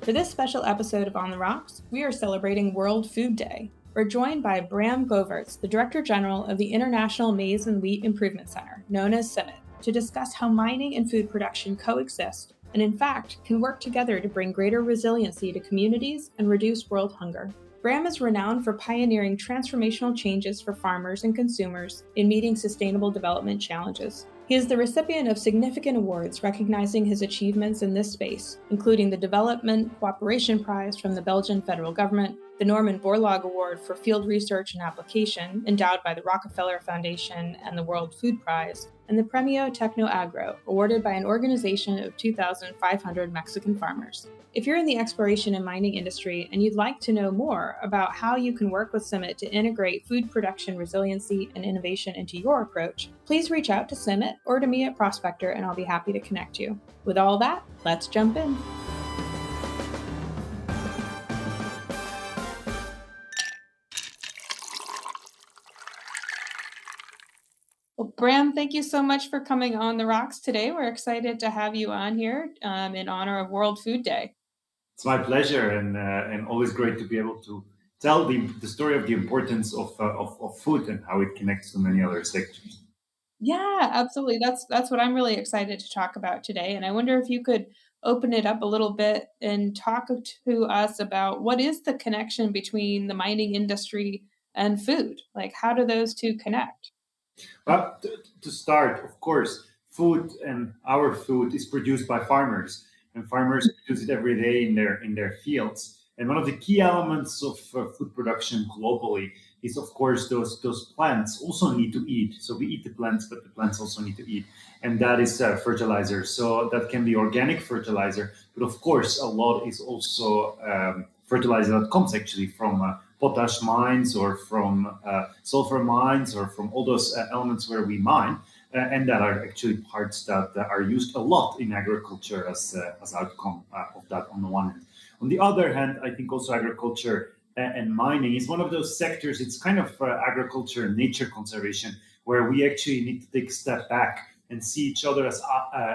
For this special episode of On the Rocks, we are celebrating World Food Day. We're joined by Bram Govertz, the Director General of the International Maize and Wheat Improvement Center, known as CIMMYT, to discuss how mining and food production coexist and, in fact, can work together to bring greater resiliency to communities and reduce world hunger. Bram is renowned for pioneering transformational changes for farmers and consumers in meeting sustainable development challenges. He is the recipient of significant awards recognizing his achievements in this space, including the Development Cooperation Prize from the Belgian federal government, the Norman Borlaug Award for Field Research and Application, endowed by the Rockefeller Foundation and the World Food Prize, and the Premio Tecno Agro, awarded by an organization of 2,500 Mexican farmers. If you're in the exploration and mining industry and you'd like to know more about how you can work with CIMMYT to integrate food production resiliency and innovation into your approach, please reach out to CIMMYT or to me at Prospector and I'll be happy to connect you. With all that, let's jump in. Well, Bram, thank you so much for coming on the Rocks today. We're excited to have you on here in honor of World Food Day. It's my pleasure, and always great to be able to tell the story of the importance of food and how it connects to many other sectors. Yeah, absolutely. That's what I'm really excited to talk about today. And I wonder if you could open it up a little bit and talk to us about what is the connection between the mining industry and food? Like, how do those two connect? But to start, of course, food and our food is produced by farmers, and farmers produce it every day in their fields. And one of the key elements of food production globally is, of course, those plants also need to eat. So we eat the plants, but the plants also need to eat, and that is fertilizer. So that can be organic fertilizer, but of course, a lot is also fertilizer that comes actually from potash mines or from sulfur mines or from all those elements where we mine, and that are actually parts that are used a lot in agriculture as outcome of that on the one hand. On the other hand, I think also agriculture and mining is one of those sectors. It's kind of agriculture and nature conservation where we actually need to take a step back and see each other as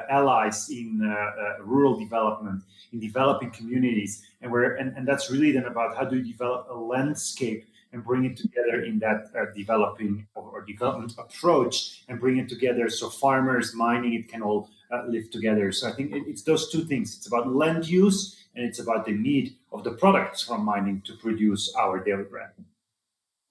allies in rural development, in developing communities, and that's really then about how do you develop a landscape and bring it together in that developing or development approach and bring it together so farmers, mining, it can all live together. So I think it's those two things. It's about land use and it's about the need of the products from mining to produce our daily bread.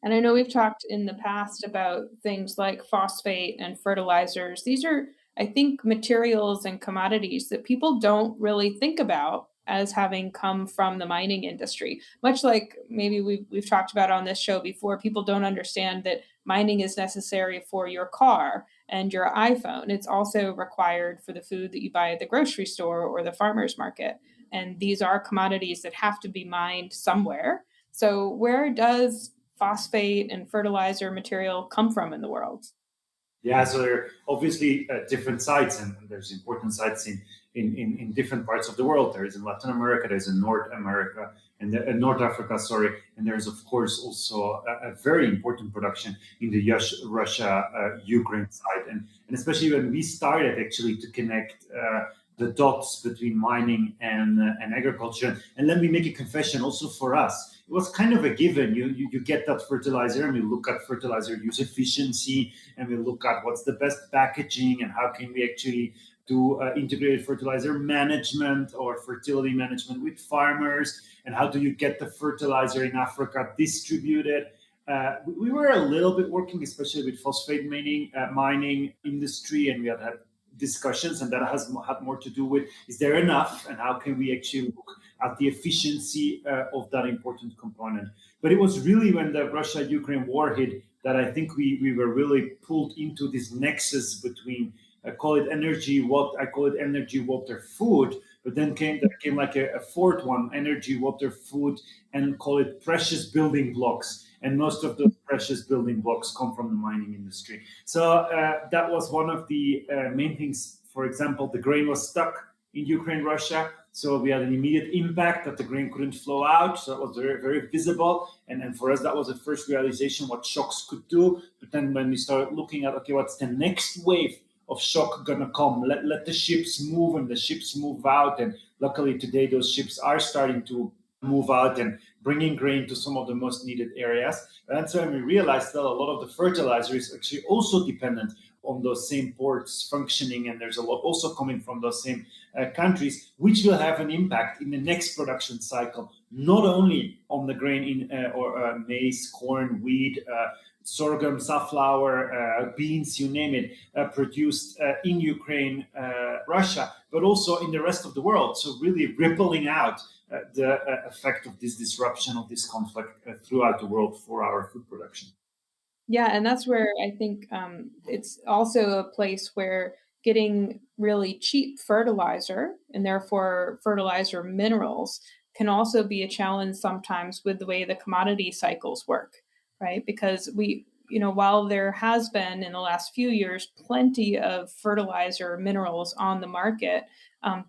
And I know we've talked in the past about things like phosphate and fertilizers. These are, I think, materials and commodities that people don't really think about as having come from the mining industry. Much like maybe we've talked about on this show before, people don't understand that mining is necessary for your car and your iPhone. It's also required for the food that you buy at the grocery store or the farmer's market. And these are commodities that have to be mined somewhere. So where does phosphate and fertilizer material come from in the world? Yeah, so there are obviously different sites, and there's important sites in different parts of the world. There is in Latin America, there's in North America, and North Africa, and there's of course also a very important production in the Russia-Ukraine side, and especially when we started actually to connect the dots between mining and agriculture. And let me make a confession also for us. It was kind of a given. You get that fertilizer, and we look at fertilizer use efficiency, and we look at what's the best packaging and how can we actually do integrated fertilizer management or fertility management with farmers, and how do you get the fertilizer in Africa distributed. We were a little bit working, especially with phosphate mining industry, and we had discussions, and that has had more to do with is there enough, and how can we actually look at the efficiency of that important component. But it was really when the Russia-Ukraine war hit that I think we were really pulled into this nexus between I call it energy, water, food, but then came like a fourth one, energy, water, food, and call it precious building blocks. And most of those precious building blocks come from the mining industry. So that was one of the main things. For example, the grain was stuck in Ukraine, Russia. So we had an immediate impact that the grain couldn't flow out. So that was very, very visible. And for us, that was the first realization what shocks could do. But then when we started looking at, okay, what's the next wave of shock going to come. Let the ships move, and the ships move out. And luckily today, those ships are starting to move out and bringing grain to some of the most needed areas. And that's when we realized that a lot of the fertilizer is actually also dependent on those same ports functioning, and there's a lot also coming from those same countries, which will have an impact in the next production cycle, not only on the grain or maize, corn, wheat, sorghum, safflower, beans, you name it, produced in Ukraine, Russia, but also in the rest of the world. So really rippling out the effect of this disruption of this conflict throughout the world for our food production. Yeah, and that's where I think it's also a place where getting really cheap fertilizer and therefore fertilizer minerals can also be a challenge sometimes with the way the commodity cycles work, right? Because while there has been in the last few years plenty of fertilizer minerals on the market,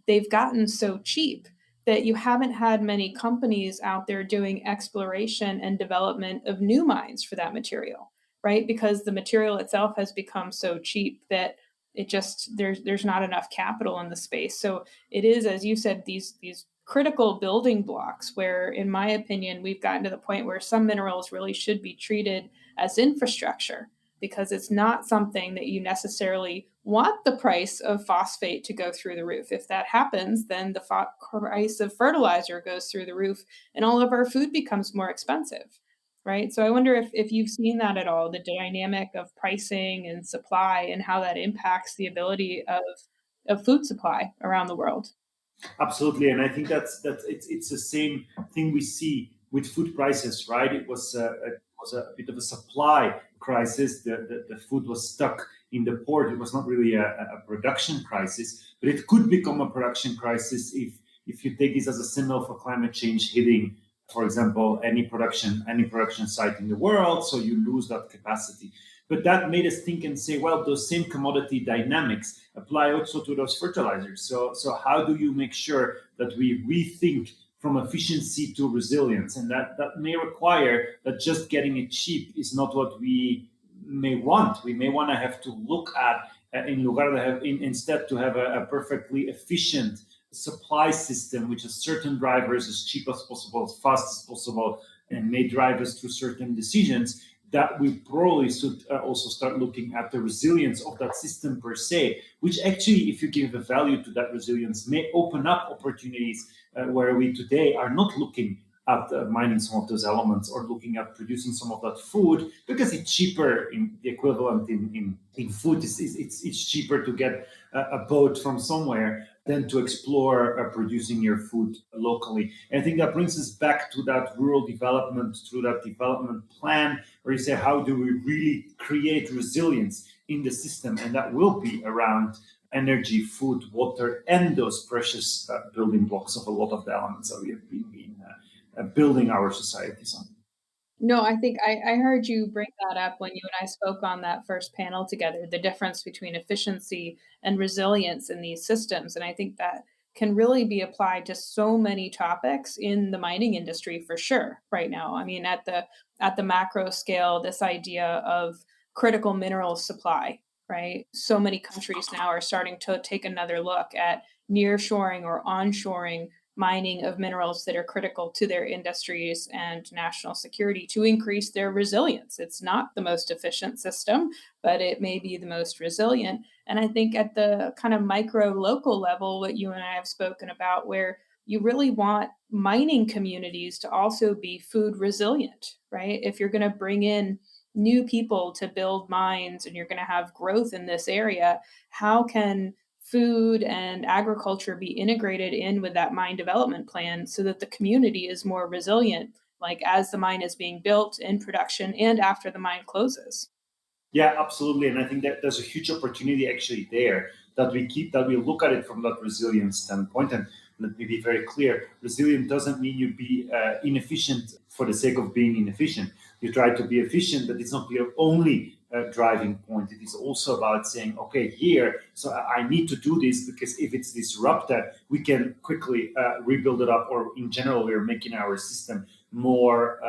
they've gotten so cheap that you haven't had many companies out there doing exploration and development of new mines for that material, right? Because the material itself has become so cheap that it just there's not enough capital in the space. So it is, as you said, these critical building blocks where, in my opinion, we've gotten to the point where some minerals really should be treated as infrastructure, because it's not something that you necessarily want the price of phosphate to go through the roof. If that happens, then the price of fertilizer goes through the roof and all of our food becomes more expensive, right? So I wonder if you've seen that at all, the dynamic of pricing and supply and how that impacts the ability of food supply around the world. Absolutely, and I think it's the same thing we see with food prices, right? It was a bit of a supply crisis. The food was stuck in the port. It was not really a production crisis, but it could become a production crisis if you take this as a signal for climate change hitting, for example, any production site in the world. So you lose that capacity. But that made us think and say, well, those same commodity dynamics apply also to those fertilizers. So how do you make sure that we rethink from efficiency to resilience? And that may require that just getting it cheap is not what we may want. We may want to have to look at, instead to have a perfectly efficient supply system, which has certain drivers as cheap as possible, as fast as possible, and may drive us through certain decisions, that we probably should also start looking at the resilience of that system per se, which actually, if you give a value to that resilience, may open up opportunities where we today are not looking at mining some of those elements or looking at producing some of that food, because it's cheaper in the equivalent in food. It's cheaper to get a boat from somewhere than to explore producing your food locally. And I think that brings us back to that rural development, through that development plan, where you say, how do we really create resilience in the system? And that will be around energy, food, water, and those precious building blocks of a lot of the elements that we have been building our societies on. No, I think I heard you bring that up when you and I spoke on that first panel together, the difference between efficiency and resilience in these systems. And I think that can really be applied to so many topics in the mining industry for sure right now. I mean, at the macro scale, this idea of critical mineral supply, right? So many countries now are starting to take another look at nearshoring or onshoring mining of minerals that are critical to their industries and national security to increase their resilience. It's not the most efficient system, but it may be the most resilient. And I think at the kind of micro local level, what you and I have spoken about, where you really want mining communities to also be food resilient, right? If you're going to bring in new people to build mines and you're going to have growth in this area, how can food and agriculture be integrated in with that mine development plan so that the community is more resilient, like as the mine is being built, in production, and after the mine closes? Yeah, absolutely. And I think that there's a huge opportunity actually there, that we look at it from that resilience standpoint. And let me be very clear: resilient doesn't mean you be inefficient for the sake of being inefficient. You try to be efficient, but it's not your only driving point. It is also about saying, okay, here, so I need to do this, because if it's disrupted, we can quickly rebuild it up, or in general, we're making our system more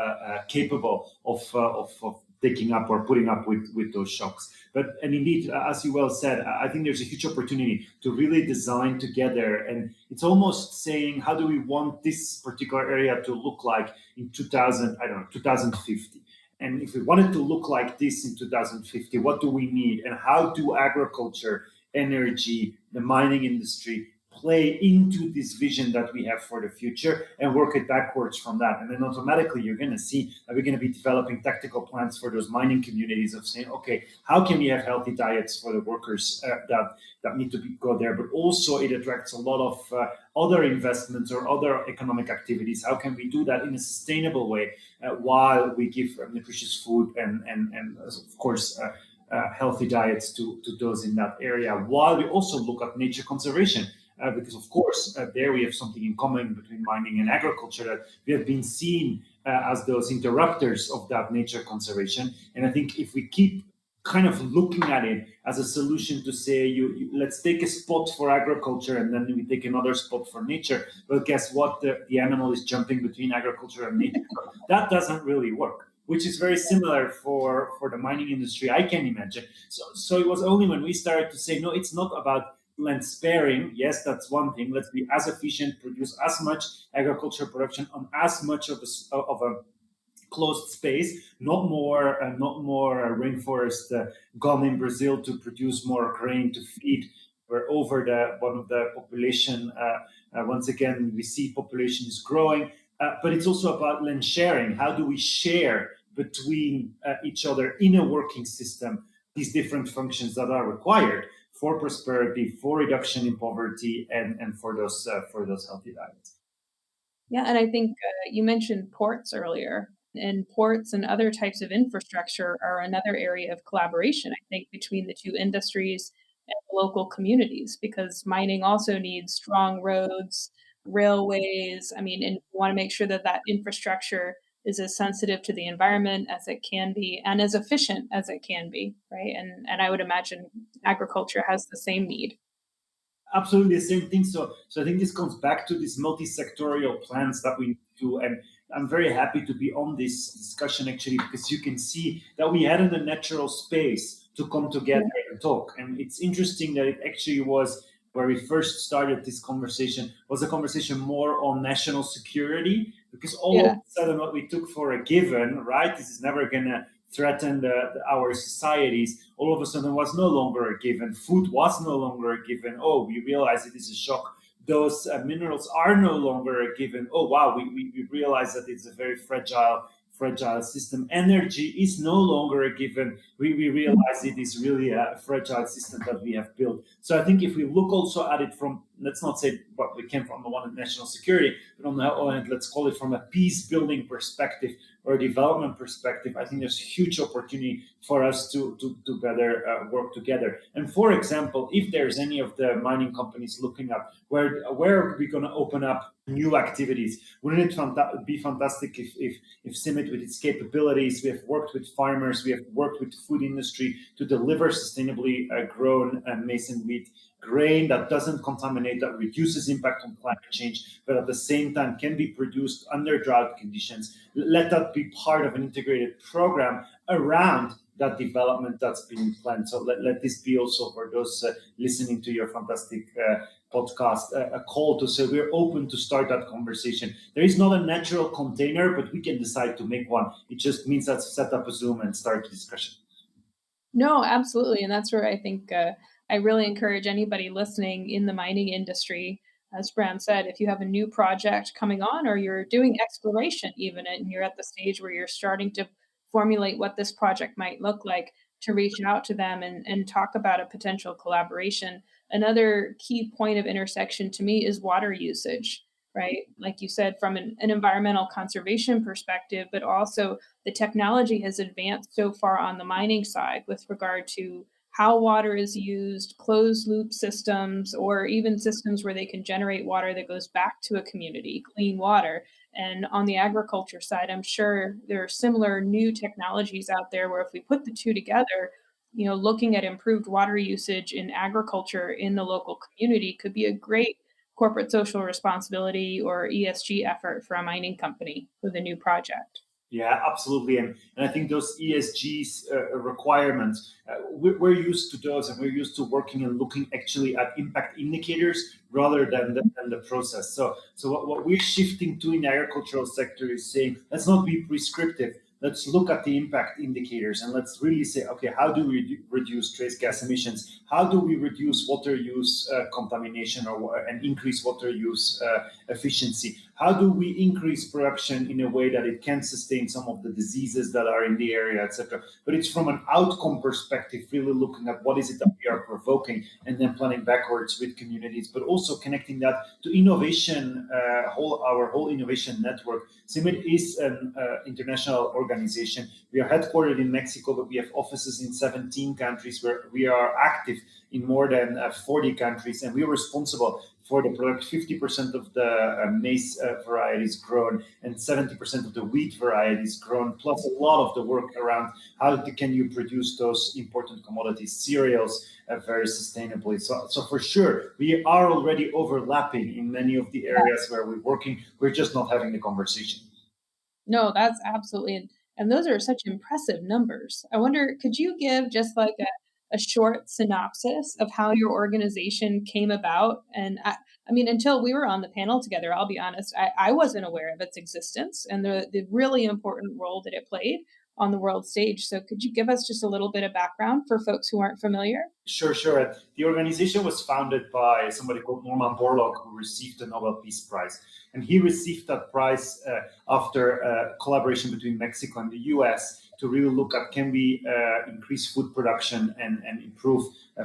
capable of taking up or putting up with those shocks. But and indeed, as you well said, I think there's a huge opportunity to really design together, and it's almost saying how do we want this particular area to look like in 2000, I don't know, 2050. And if we want it to look like this in 2050, what do we need? And how do agriculture, energy, the mining industry play into this vision that we have for the future and work it backwards from that? And then automatically you're going to see that we're going to be developing tactical plans for those mining communities of saying, okay, how can we have healthy diets for the workers that need to go there? But also it attracts a lot of other investments or other economic activities. How can we do that in a sustainable way while we give nutritious food and of course, healthy diets to those in that area, while we also look at nature conservation. Because of course, there we have something in common between mining and agriculture, that we have been seen as those interrupters of that nature conservation. And I think if we keep kind of looking at it as a solution to say, let's take a spot for agriculture and then we take another spot for nature. Well, guess what? The animal is jumping between agriculture and nature. That doesn't really work, which is very similar for the mining industry, I can imagine. So it was only when we started to say, no, it's not about land sparing. Yes, that's one thing. Let's be as efficient, produce as much agriculture production on as much of a closed space, not more rainforest gone in Brazil to produce more grain to feed. We're over the one of the population. Once again, we see population is growing, but it's also about land sharing. How do we share between each other in a working system these different functions that are required for prosperity, for reduction in poverty, and for those healthy diets? Yeah, and I think you mentioned ports earlier, and ports and other types of infrastructure are another area of collaboration, I think, between the two industries and the local communities, because mining also needs strong roads, railways. I mean, and we want to make sure that that infrastructure is as sensitive to the environment as it can be and as efficient as it can be, right? And I would imagine agriculture has the same need. Absolutely the same thing. So I think this comes back to these multi-sectorial plans that we do, and I'm very happy to be on this discussion actually, because you can see that we had in a natural space to come together and talk. And it's interesting that it actually was where we first started this conversation was a conversation more on national security, because all of Yeah. a sudden what we took for a given, right? This is never gonna threaten our societies, all of a sudden was no longer a given. Food was no longer a given. Oh, we realize it is a shock. Those minerals are no longer a given. Oh, wow, we realize that it's a very fragile system. Energy is no longer a given. We realize it is really a fragile system that we have built. So I think if we look also at it from, let's not say what we came from the one national security, but on the other hand, let's call it from a peace building perspective or a development perspective, I think there's huge opportunity for us to better work together. And for example, if there's any of the mining companies looking up where are we going to open up new activities, wouldn't it be fantastic if CIMMYT, with its capabilities, we have worked with farmers, we have worked with the food industry to deliver sustainably grown maize and wheat grain that doesn't contaminate, that reduces impact on climate change, but at the same time can be produced under drought conditions. Let that be part of an integrated program around that development that's being planned. So let this be also for those listening to your fantastic podcast, a call to say we're open to start that conversation. There is not a natural container, but we can decide to make one. It just means that set up a Zoom and start the discussion. No, absolutely, and that's where I think I really encourage anybody listening in the mining industry, as Bram said, if you have a new project coming on or you're doing exploration even and you're at the stage where you're starting to formulate what this project might look like, to reach out to them and talk about a potential collaboration. Another key point of intersection to me is water usage, right? Like you said, from an environmental conservation perspective, but also the technology has advanced so far on the mining side with regard to how water is used, closed loop systems, or even systems where they can generate water that goes back to a community, clean water. And on the agriculture side, I'm sure there are similar new technologies out there where if we put the two together, looking at improved water usage in agriculture in the local community could be a great corporate social responsibility or ESG effort for a mining company with a new project. Yeah, absolutely. And I think those ESGs requirements, we're used to those, and we're used to working and looking actually at impact indicators rather than the process. So what we're shifting to in the agricultural sector is saying, let's not be prescriptive. Let's look at the impact indicators and let's really say, okay, how do we reduce trace gas emissions? How do we reduce water use contamination and increase water use efficiency? How do we increase production in a way that it can sustain some of the diseases that are in the area, etc.? But it's from an outcome perspective, really looking at what is it that we are provoking, and then planning backwards with communities, but also connecting that to innovation, our whole innovation network. CIMMYT is an international organization. We are headquartered in Mexico, but we have offices in 17 countries where we are active in more than 40 countries, and we are responsible for the product 50% of the maize varieties grown and 70% of the wheat varieties grown, plus a lot of the work around how can you produce those important commodities, cereals, very sustainably. So for sure, we are already overlapping in many of the areas where we're working. We're just not having the conversation. No, that's absolutely, and those are such impressive numbers. I wonder, could you give just like a short synopsis of how your organization came about? And I mean, until we were on the panel together, I'll be honest, I wasn't aware of its existence and the really important role that it played on the world stage. So could you give us just a little bit of background for folks who aren't familiar? Sure, sure. The organization was founded by somebody called Norman Borlaug, who received the Nobel Peace Prize. And he received that prize after a collaboration between Mexico and the US to really look at, can we increase food production and improve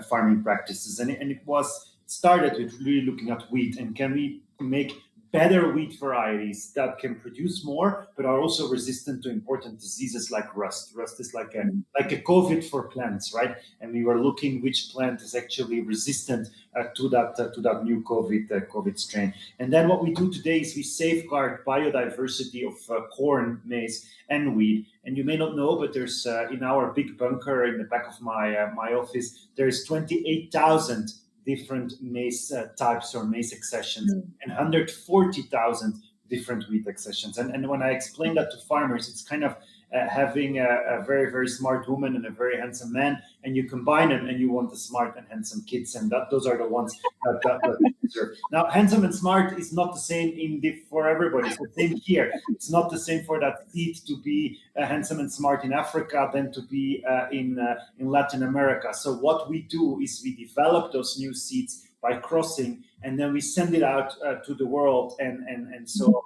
farming practices. And it was started with really looking at wheat, and can we make better wheat varieties that can produce more, but are also resistant to important diseases like rust. Rust is like a COVID for plants, right? And we were looking which plant is actually resistant to that new COVID strain. And then what we do today is we safeguard biodiversity of corn, maize, and wheat. And you may not know, but there's in our big bunker in the back of my office, there's 28,000 different maize types or maize accessions and 140,000 different wheat accessions. And when I explain that to farmers, it's kind of having a very, very smart woman and a very handsome man, and you combine them and you want the smart and handsome kids, and those are the ones that deserve. Now, handsome and smart is not the same for everybody. It's the same here. It's not the same for that seed to be handsome and smart in Africa than to be in Latin America. So what we do is we develop those new seeds by crossing, and then we send it out to the world, and so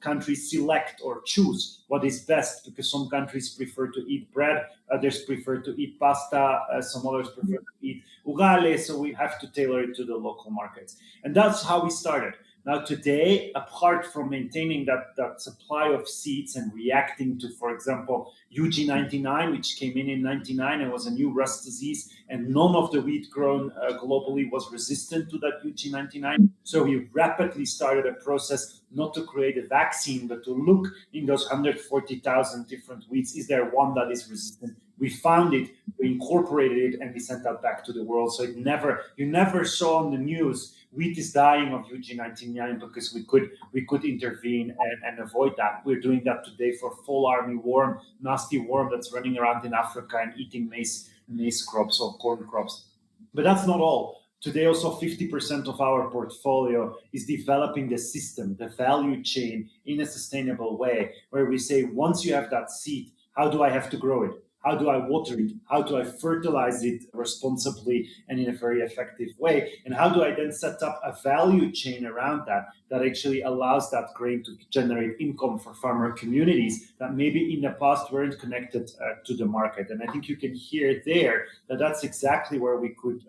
countries select or choose what is best, because some countries prefer to eat bread, others prefer to eat pasta, some others prefer to eat ugali, so we have to tailor it to the local markets. And that's how we started. Now today, apart from maintaining that supply of seeds and reacting to, for example, UG99, which came in 99 and was a new rust disease, and none of the wheat grown globally was resistant to that UG99. So we rapidly started a process not to create a vaccine, but to look in those 140,000 different wheats. Is there one that is resistant? We found it, we incorporated it, and we sent that back to the world. So you never saw on the news wheat is dying of UG99, because we could intervene and avoid that. We're doing that today for fall army worm, nasty worm that's running around in Africa and eating maize crops or corn crops. But that's not all. Today, also 50% of our portfolio is developing the system, the value chain in a sustainable way, where we say, once you have that seed, how do I have to grow it? How do I water it? How do I fertilize it responsibly and in a very effective way? And how do I then set up a value chain around that actually allows that grain to generate income for farmer communities that maybe in the past weren't connected to the market? And I think you can hear there that that's exactly where we could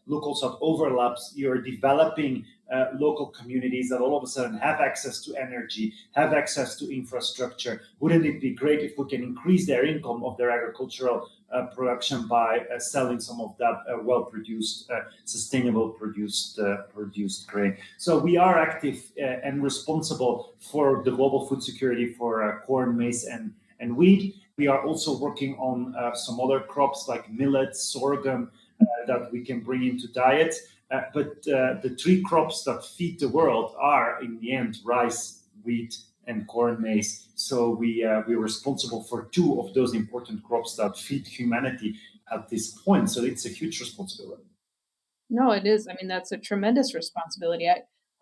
look also at overlaps. You're developing local communities that all of a sudden have access to energy, have access to infrastructure. Wouldn't it be great if we can increase their income of their agricultural production by selling some of that well-produced, sustainable produced grain? So we are active and responsible for the global food security for corn, maize, and wheat. We are also working on some other crops like millet, sorghum, that we can bring into diet. But the three crops that feed the world are, in the end, rice, wheat, and corn maize. So we're responsible for two of those important crops that feed humanity at this point. So it's a huge responsibility. No, it is. I mean, that's a tremendous responsibility.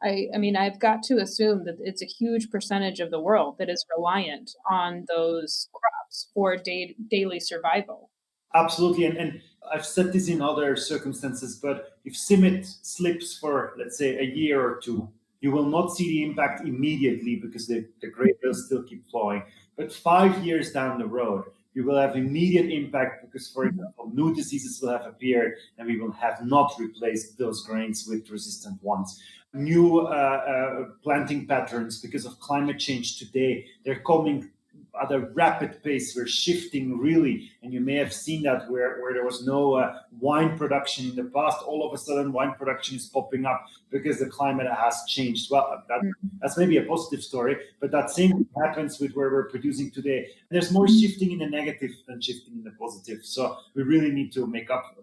I mean, I've got to assume that it's a huge percentage of the world that is reliant on those crops for daily survival. Absolutely, and I've said this in other circumstances, but if CIMMYT slips for, let's say, a year or two, you will not see the impact immediately because the grape will still keep flowing. But 5 years down the road, you will have immediate impact because, for Mhm. example, new diseases will have appeared and we will have not replaced those grains with resistant ones. New planting patterns because of climate change today, they're coming at a rapid pace. We're shifting really, and you may have seen that where there was no wine production in the past, all of a sudden wine production is popping up because the climate has changed. Well, that's maybe a positive story, but that same thing happens with where we're producing today. There's more shifting in the negative than shifting in the positive. So we really need to make up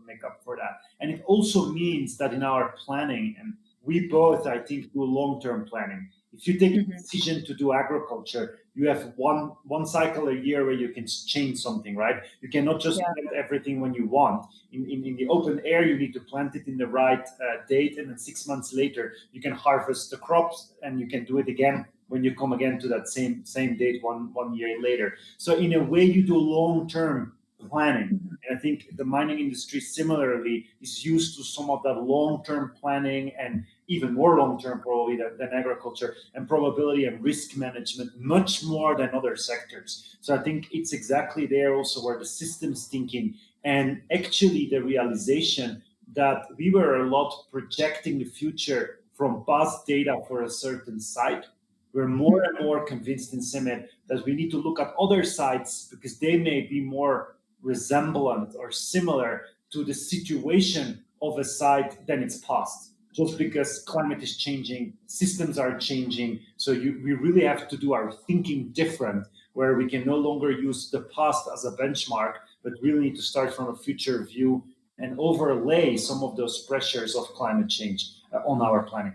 for that. And it also means that in our planning, and we both, I think, do long-term planning. If you take a Mhm. decision to do agriculture, you have one cycle a year where you can change something, right? You cannot just Yeah. plant everything when you want. In the open air, you need to plant it in the right date, and then 6 months later, you can harvest the crops, and you can do it again when you come again to that same date one year later. So in a way, you do long term planning. Mhm. And I think the mining industry similarly is used to some of that long term planning and even more long term probably than agriculture and probability and risk management much more than other sectors. So I think it's exactly there also where the systems thinking and actually the realization that we were a lot projecting the future from past data for a certain site. We're more and more convinced in CIMMYT that we need to look at other sites because they may be more resemblant or similar to the situation of a site than its past. Just because climate is changing, systems are changing, so we really have to do our thinking different, where we can no longer use the past as a benchmark, but really need to start from a future view and overlay some of those pressures of climate change on our planning.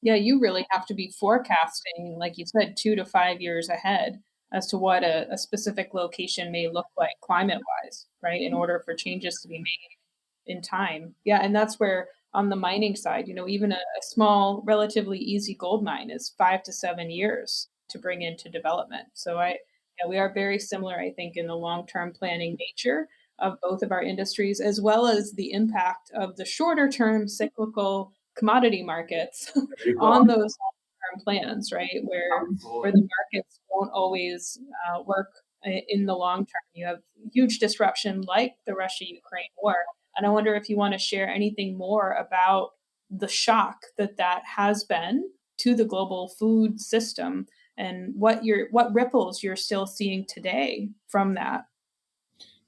Yeah, you really have to be forecasting, like you said, 2 to 5 years ahead as to what a specific location may look like climate-wise, right, in order for changes to be made in time. Yeah, and that's where on the mining side, even a small, relatively easy gold mine is 5 to 7 years to bring into development. So yeah, we are very similar, I think, in the long-term planning nature of both of our industries, as well as the impact of the shorter term cyclical commodity markets There you go. on those long-term plans, right? Where Absolutely. the markets won't always work in the long term. You have huge disruption like the Russia-Ukraine war, and I wonder if you want to share anything more about the shock that has been to the global food system and what ripples you're still seeing today from that.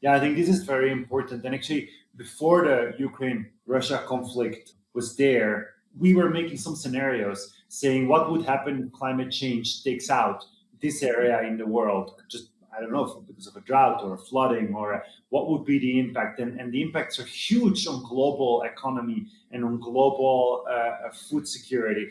Yeah, I think this is very important. And actually, before the Ukraine Russia conflict was there, we were making some scenarios saying what would happen if climate change takes out this area in the world. Just, I don't know, because of a drought or a flooding, or what would be the impact. And the impacts are huge on global economy and on global food security.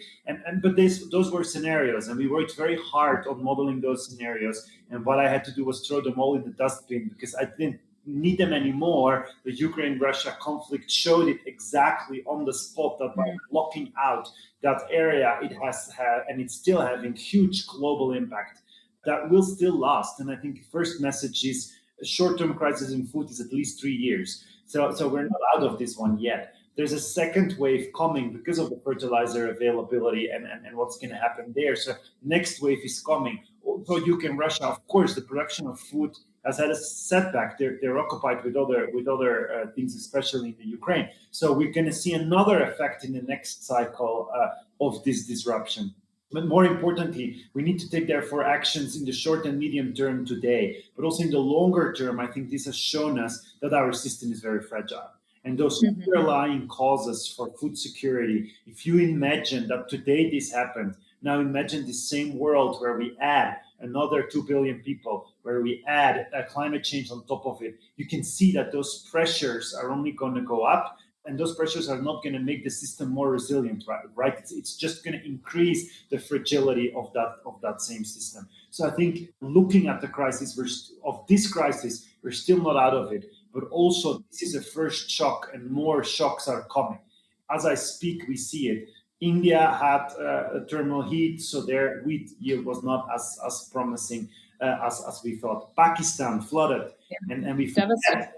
But those were scenarios, and we worked very hard on modeling those scenarios. And what I had to do was throw them all in the dustbin because I didn't need them anymore. The Ukraine-Russia conflict showed it exactly on the spot that by Mm. blocking out that area, it has had, and it's still having huge global impact that will still last. And I think the first message is a short-term crisis in food is at least 3 years. So we're not out of this one yet. There's a second wave coming because of the fertilizer availability and what's going to happen there. So next wave is coming. Although Ukraine, Russia, of course, the production of food has had a setback. They're occupied with other things, especially in the Ukraine. So we're going to see another effect in the next cycle of this disruption. But more importantly, we need to take therefore actions in the short and medium term today, but also in the longer term. I think this has shown us that our system is very fragile. And those Mhm. underlying causes for food security, if you imagine that today this happened, now imagine the same world where we add another 2 billion people, where we add climate change on top of it, you can see that those pressures are only going to go up. and those pressures are not going to make the system more resilient, right? It's just going to increase the fragility of that same system. So I think looking at the crisis of this crisis, we're still not out of it, but also this is a first shock, and more shocks are coming. As I speak, we see it. India had a thermal heat, so their wheat yield was not as promising as we thought. Pakistan flooded, and we Devastating. forget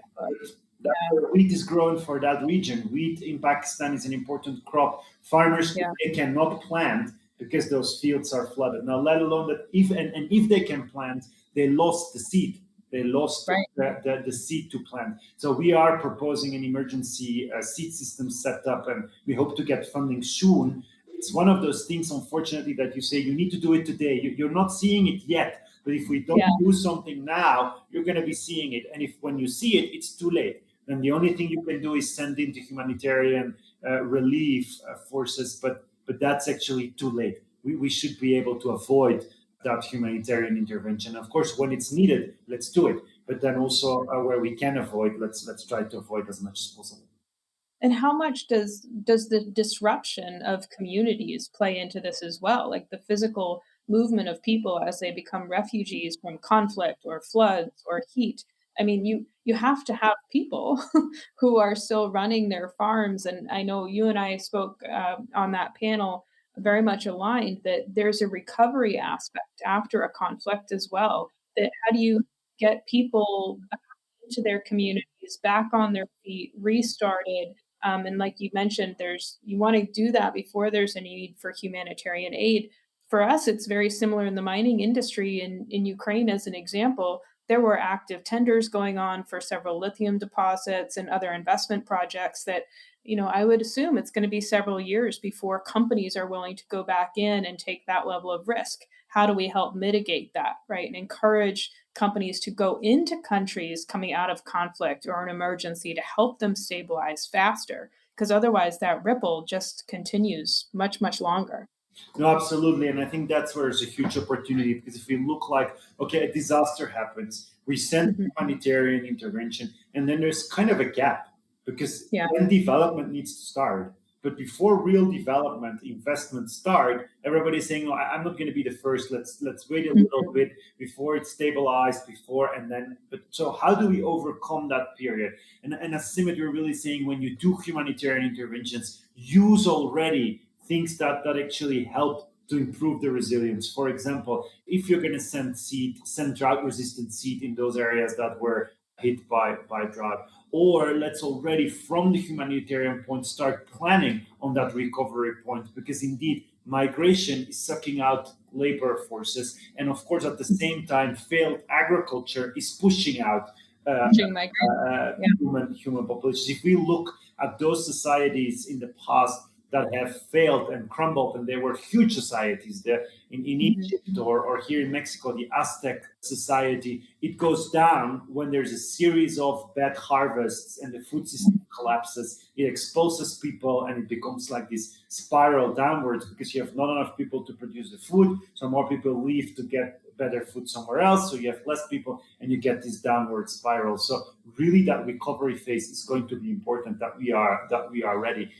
that wheat is grown for that region. Wheat in Pakistan is an important crop. Farmers, Yeah. they cannot plant because those fields are flooded. Now, let alone that and if they can plant, they lost the seed. They lost Right. the seed to plant. So we are proposing an emergency seed system set up, and we hope to get funding soon. It's one of those things, unfortunately, that you say you need to do it today. You're not seeing it yet, but if we don't Yeah. do something now, you're going to be seeing it. And if when you see it, it's too late. Then the only thing you can do is send in the humanitarian relief forces, but that's actually too late. We should be able to avoid that humanitarian intervention. Of course, when it's needed, let's do it. But then also where we can avoid, let's try to avoid as much as possible. And how much does the disruption of communities play into this as well? Like the physical movement of people as they become refugees from conflict or floods or heat. I mean, you have to have people who are still running their farms. And I know you and I spoke on that panel, very much aligned that there's a recovery aspect after a conflict as well. That how do you get people into their communities, back on their feet, restarted? And like you mentioned, there's you want to do that before there's a need for humanitarian aid. For us, it's very similar in the mining industry in Ukraine, as an example. There were active tenders going on for several lithium deposits and other investment projects that, I would assume it's going to be several years before companies are willing to go back in and take that level of risk. How do we help mitigate that, right? And encourage companies to go into countries coming out of conflict or an emergency to help them stabilize faster, because otherwise that ripple just continues much, much longer. No, absolutely. And I think that's where there's a huge opportunity because if we look like, okay, a disaster happens, we send Mhm. humanitarian intervention, and then there's kind of a gap because Yeah. then development needs to start. But before real development investments start, everybody's saying, "Oh, I'm not going to be the first. Let's wait a little Mhm. bit before it's stabilized, before and then." But so, how do we overcome that period? And as CIMMYT, we're really saying when you do humanitarian interventions, use already things that actually help to improve the resilience. For example, if you're going to send seed, send drought resistant seed in those areas that were hit by drought. Or let's already from the humanitarian point start planning on that recovery point because indeed migration is sucking out labor forces. And of course, at the same time, failed agriculture is pushing out Pushing migration. Yeah. human populations. If we look at those societies in the past that have failed and crumbled, and they were huge societies there in Mhm. Egypt or here in Mexico, the Aztec society, it goes down when there's a series of bad harvests and the food system collapses. It exposes people and it becomes like this spiral downwards because you have not enough people to produce the food. So more people leave to get better food somewhere else. So you have less people and you get this downward spiral. So really that recovery phase is going to be important that we are ready.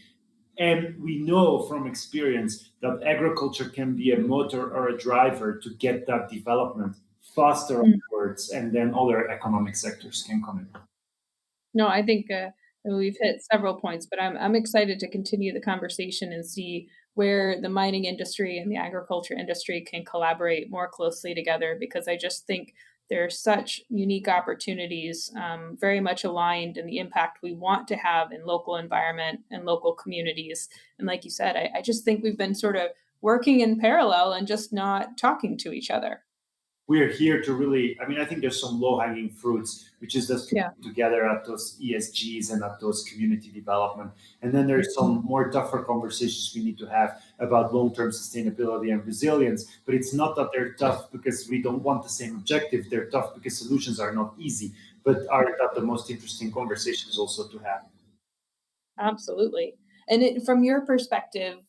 And we know from experience that agriculture can be a motor or a driver to get that development faster Mm. upwards, and then other economic sectors can come in. No, I think we've hit several points, but I'm excited to continue the conversation and see where the mining industry and the agriculture industry can collaborate more closely together, because I just think there are such unique opportunities, very much aligned in the impact we want to have in local environment and local communities. And like you said, I just think we've been sort of working in parallel and just not talking to each other. We are here to really, I mean, I think there's some low hanging fruits, which is just Yeah. together at those ESGs and at those community development. And then there's some more tougher conversations we need to have about long term sustainability and resilience. But it's not that they're tough because we don't want the same objective. They're tough because solutions are not easy, but are that the most interesting conversations also to have. Absolutely. And from your perspective,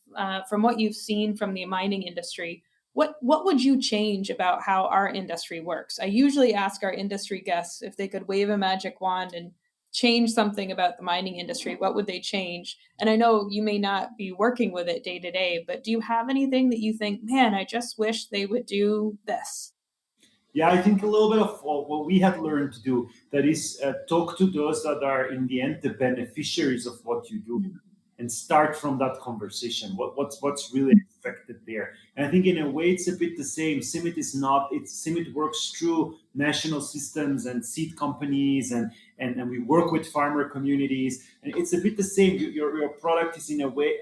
from what you've seen from the mining industry, what would you change about how our industry works? I usually ask our industry guests if they could wave a magic wand and change something about the mining industry, what would they change? And I know you may not be working with it day to day, but do you have anything that you think, man, I just wish they would do this? Yeah, I think a little bit of what we had learned to do, that is talk to those that are in the end the beneficiaries of what you do, and start from that conversation. What's really expected there? And I think in a way it's a bit the same. CIMMYT is not. CIMMYT works through national systems and seed companies, and we work with farmer communities, and it's a bit the same. Your product is in a way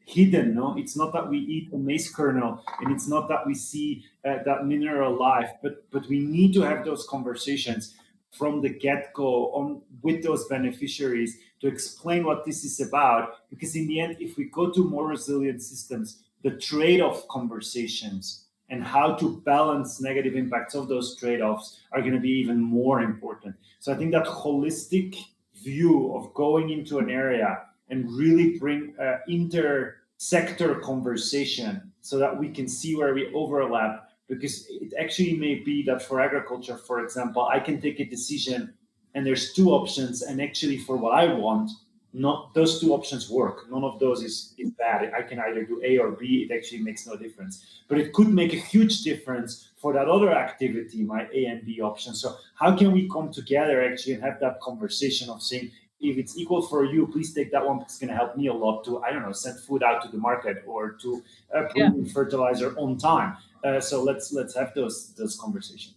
hidden. No, it's not that we eat a maize kernel, and it's not that we see that mineral life, but we need to have those conversations from the get-go on with those beneficiaries to explain what this is about, because in the end, if we go to more resilient systems, the trade-off conversations and how to balance negative impacts of those trade-offs are going to be even more important. So I think that holistic view of going into an area and really bring inter-sector conversation so that we can see where we overlap, because it actually may be that for agriculture, for example, I can take a decision and there's two options, and actually for what I want, not those two options work. None of those is bad. I can either do A or B. It actually makes no difference. But it could make a huge difference for that other activity, my A and B option. So how can we come together actually and have that conversation of saying, if it's equal for you, please take that one, because it's going to help me a lot to, I don't know, send food out to the market or to Yeah. bring in fertilizer on time. So let's have those conversations.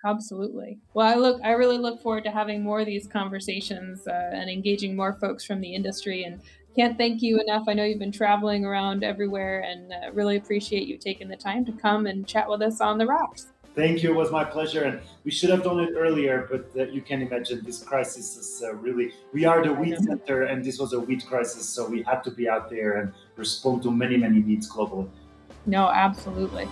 Absolutely. Well, I really look forward to having more of these conversations and engaging more folks from the industry. And can't thank you enough. I know you've been traveling around everywhere, and really appreciate you taking the time to come and chat with us on the rocks. Thank you. It was my pleasure. And we should have done it earlier, but you can imagine this crisis is really, we are the I wheat know. center, and this was a wheat crisis. So we had to be out there and respond to many, many needs globally. No, absolutely.